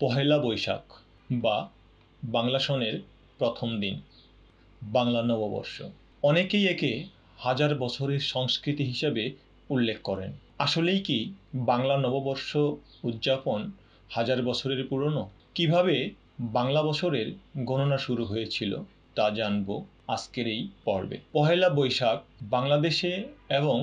পহেলা বৈশাখ বা বাংলা সনের প্রথম দিন, বাংলা নববর্ষ। অনেকেই একে হাজার বছরের সংস্কৃতি হিসেবে উল্লেখ করেন। আসলেই কি বাংলা নববর্ষ উদযাপন হাজার বছরের পুরনো? কিভাবে বাংলা বছরের গণনা শুরু হয়েছিল তা জানব আজকের এই পর্বে। পহেলা বৈশাখ বাংলাদেশে এবং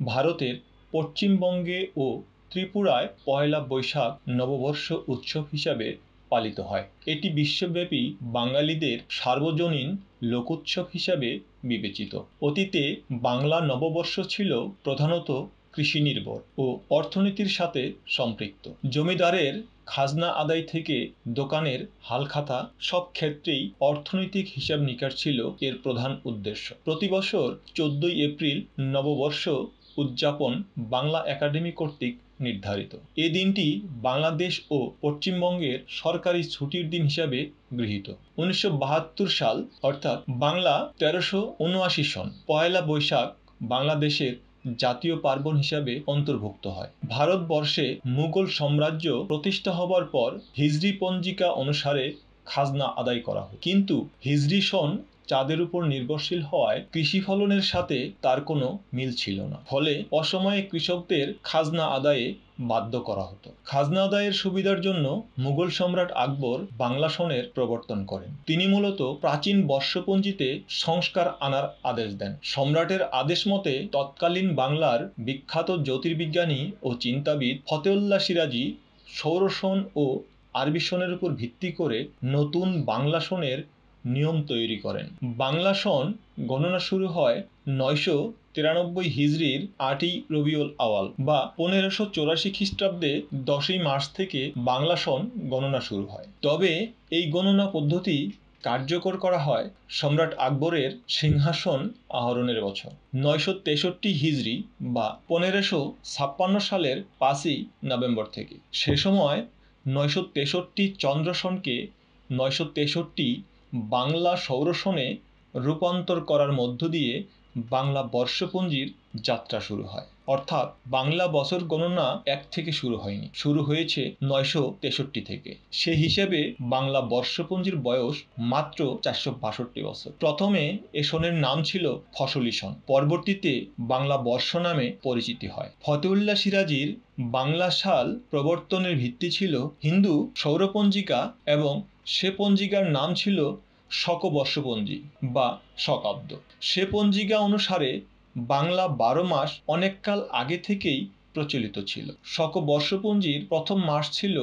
ভারতের পশ্চিমবঙ্গে ও ত্রিপুরায় পহেলা বৈশাখ নববর্ষ উৎসব হিসাবে পালিত হয়। এটি বিশ্বব্যাপী বাঙালিদের সার্বজনীন লোকোৎসব হিসাবে বিবেচিত। অতীতে বাংলা নববর্ষ ছিল প্রধানত কৃষি নির্ভর ও অর্থনীতির সাথে সম্পৃক্ত। জমিদারের খাজনা আদায় থেকে দোকানের হালখাতা সব ক্ষেত্রেই অর্থনৈতিক হিসাব নিকাশ ছিল এর প্রধান উদ্দেশ্য। প্রতি বছর 14ই এপ্রিল নববর্ষ উদযাপন বাংলা একাডেমি কর্তৃক নির্ধারিত। এ দিনটি বাংলাদেশ ও পশ্চিমবঙ্গের সরকারি ছুটির দিন হিসাবে গৃহীত। 1972 সাল অর্থাৎ বাংলা 1379 সন পয়লা বৈশাখ বাংলাদেশের জাতীয় পার্বণ হিসাবে অন্তর্ভুক্ত হয়। ভারতবর্ষে মুঘল সাম্রাজ্য প্রতিষ্ঠা হবার পর হিজরি পঞ্জিকা অনুসারে খাজনা আদায় করা হয়, কিন্তু হিজরি সন চাঁদের উপর নির্ভরশীল হওয়ায় কৃষি ফলনের সাথে তার কোনো মিল ছিল না। ফলে অসময়ে কৃষকদের খাজনা আদায়ে বাধ্য করা হতো। খাজনা আদায়ের সুবিধার জন্য মুঘল সম্রাট আকবর বাংলা সনের প্রবর্তন করেন। তিনি মূলত প্রাচীন বর্ষপঞ্জিতে সংস্কার আনার আদেশ দেন। সম্রাটের আদেশ মতে তৎকালীন বাংলার বিখ্যাত জ্যোতির্বিজ্ঞানী ও চিন্তাবিদ ফতেউল্লাহ সিরাজি সৌর সন ও আরবি সনের উপর ভিত্তি করে নতুন বাংলা সনের নিয়ম তৈরি করেন। বাংলা সন গণনা শুরু হয় 993 হিজরির 8ই রবিউল আওয়াল বা 1584 খ্রিস্টাব্দে 10ই মার্চ থেকে বাংলা সন গণনা শুরু হয়। তবে এই গণনা পদ্ধতি কার্যকর করা হয় সম্রাট আকবরের সিংহাসন আহরণের বছর 963 হিজরি বা 1556 সালের 5ই নভেম্বর থেকে। সে সময় 963 চন্দ্র সনকে 963 বাংলা সৌর সনে রূপান্তর করার মধ্য দিয়ে বাংলা বর্ষপঞ্জির যাত্রা শুরু হয়। অর্থাৎ বাংলা বছর গণনা 1 থেকে শুরু হয়নি, শুরু হয়েছে 963 থেকে। সে হিসেবে বাংলা বর্ষপঞ্জির বয়স মাত্র 462 বছর। প্রথমে এ সনের নাম ছিল ফসলি সন, পরবর্তীতে বাংলা বর্ষ নামে পরিচিতি হয়। ফতেউল্লাহ সিরাজির বাংলা সাল প্রবর্তনের ভিত্তি ছিল হিন্দু সৌরপঞ্জিকা এবং সে পঞ্জিকার নাম ছিল শকবর্ষপঞ্জি বা শকাব্দ। সে পঞ্জিকা অনুসারে বাংলা 12 মাস অনেককাল আগে থেকেই প্রচলিত ছিল। শকবর্ষপঞ্জির প্রথম মাস ছিল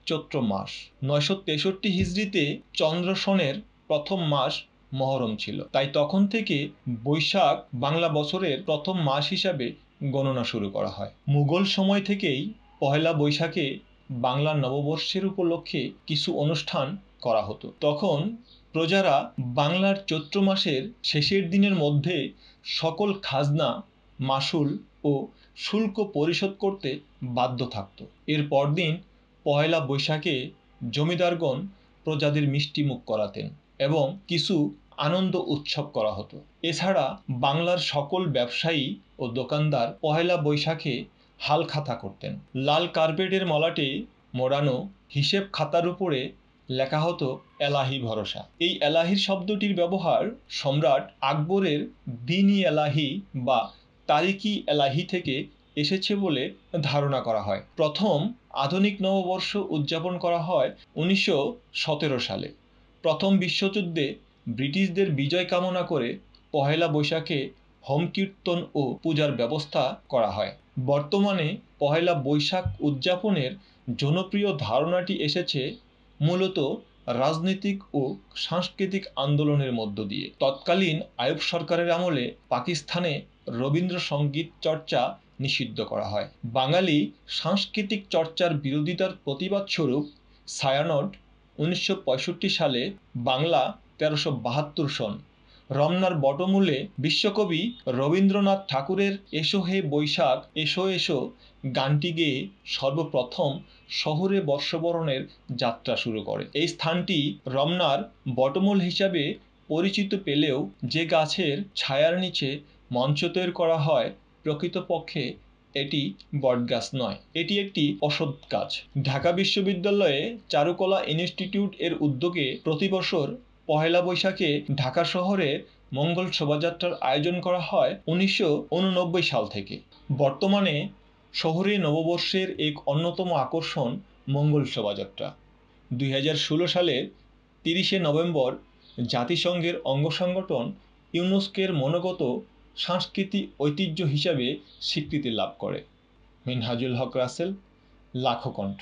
চৈত্র মাস। 963 হিজরিতে চন্দ্র সনের প্রথম মাস মহরম ছিল, তাই তখন থেকে বৈশাখ বাংলা বছরের প্রথম মাস হিসাবে গণনা শুরু করা হয়। মুঘল সময় থেকেই পহেলা বৈশাখে বাংলা নববর্ষের উপলক্ষে কিছু অনুষ্ঠান করা হতো। তখন প্রজারা বাংলার চৈত্র মাসের শেষের দিনের মধ্যে সকল খাজনা, মাসুল ও শুল্ক পরিশোধ করতে বাধ্য থাকত। এর পরদিন পহেলা বৈশাখে জমিদারগণ প্রজাদের মিষ্টি মুখ করাতেন এবং কিছু আনন্দ উৎসব করা হতো। এছাড়া বাংলার সকল ব্যবসায়ী ও দোকানদার পহেলা বৈশাখে হালখাতা করতেন। লাল কার্পেটের মলাটে মোড়ানো হিসেব খাতার উপরে লেখা হতো এলাহি ভরসা। এই এলাহির শব্দটির ব্যবহার সম্রাট আকবরের দিন-ই এলাহি বা তারিক-ই এলাহি থেকে এসেছে বলে ধারণা করা হয়। প্রথম আধুনিক নববর্ষ উদযাপন করা হয় 1917 সালে। প্রথম বিশ্বযুদ্ধে ব্রিটিশদের বিজয় কামনা করে পহেলা বৈশাখে হোম কীর্তন ও পূজার ব্যবস্থা করা হয়। বর্তমানে পহেলা বৈশাখ উদযাপনের জনপ্রিয় ধারণাটি এসেছে মূলত রাজনৈতিক ও সাংস্কৃতিক আন্দোলনের মধ্য দিয়ে। তৎকালীন আইয়ুব সরকারের আমলে পাকিস্তানে রবীন্দ্রসঙ্গীত চর্চা নিষিদ্ধ করা হয়। বাঙালি সাংস্কৃতিক চর্চার বিরোধিতার প্রতিবাদ স্বরূপ ছায়ানট 1965 সালে বাংলা 1372 সন রমনার বটমূলে বিশ্বকবি রবীন্দ্রনাথ ঠাকুরের এসো হে বৈশাখ এসো এসো গানটি গেয়ে সর্বপ্রথম শহুরে বর্ষবরণের যাত্রা শুরু করে। এই স্থানটি রমনার বটমূল হিসাবে পরিচিত পেলেও যে গাছের ছায়ার নিচে মঞ্চ তৈরি করা হয় প্রকৃতপক্ষে এটি বটগাছ নয়, এটি একটি অসৎ কাজ। ঢাকা বিশ্ববিদ্যালয়ে চারুকলা ইনস্টিটিউট এর উদ্যোগে প্রতি বছর পহেলা বৈশাখে ঢাকা শহরে মঙ্গল শোভাযাত্রার আয়োজন করা হয় 1989 সাল থেকে। বর্তমানে শহরে নববর্ষের এক অন্যতম আকর্ষণ মঙ্গল শোভাযাত্রা। 2016 সালের 30শে নভেম্বর জাতিসংঘের অঙ্গ সংগঠন ইউনেস্কোর মনোগত সাংস্কৃতিক ঐতিহ্য হিসাবে স্বীকৃতি লাভ করে। মিনহাজুল হক রাসেল, লাখো কণ্ঠ।